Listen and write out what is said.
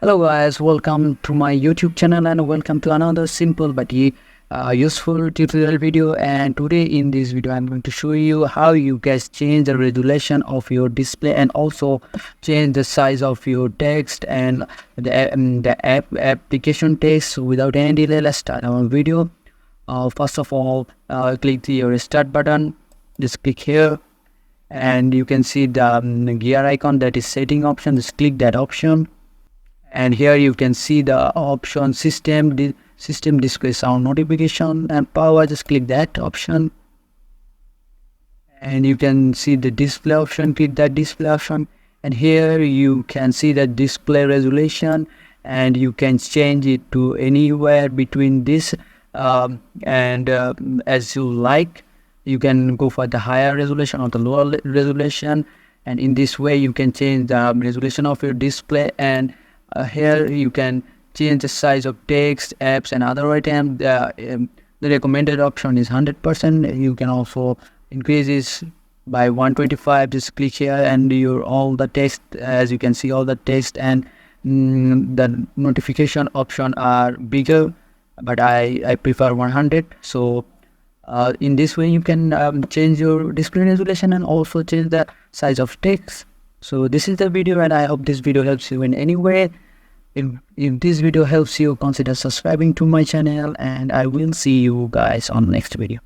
Hello guys, welcome to my YouTube channel and welcome to another simple but useful tutorial video. And today in this video I'm going to show you how you guys change the resolution of your display and also change the size of your text and the application text without any delay. Let's start our video. First of all, click your start button. Just click here and you can see the gear icon, that is setting option. Just click that option. And here you can see the option system display sound notification and power. Just click that option and you can see the display option. Click that display option and here you can see the display resolution and you can change it to anywhere between this as you like. You can go for the higher resolution or the lower resolution, and in this way you can change the resolution of your display. And here you can change the size of text, apps and other items. The recommended option is 100%. You can also increase this by 125. Just click here and your all the text, as you can see all the text and the notification option are bigger, but I prefer 100. So in this way you can change your display resolution and also change the size of text. So this is the video and I hope this video helps you in any way. If this video helps you, consider subscribing to my channel and I will see you guys on the next video.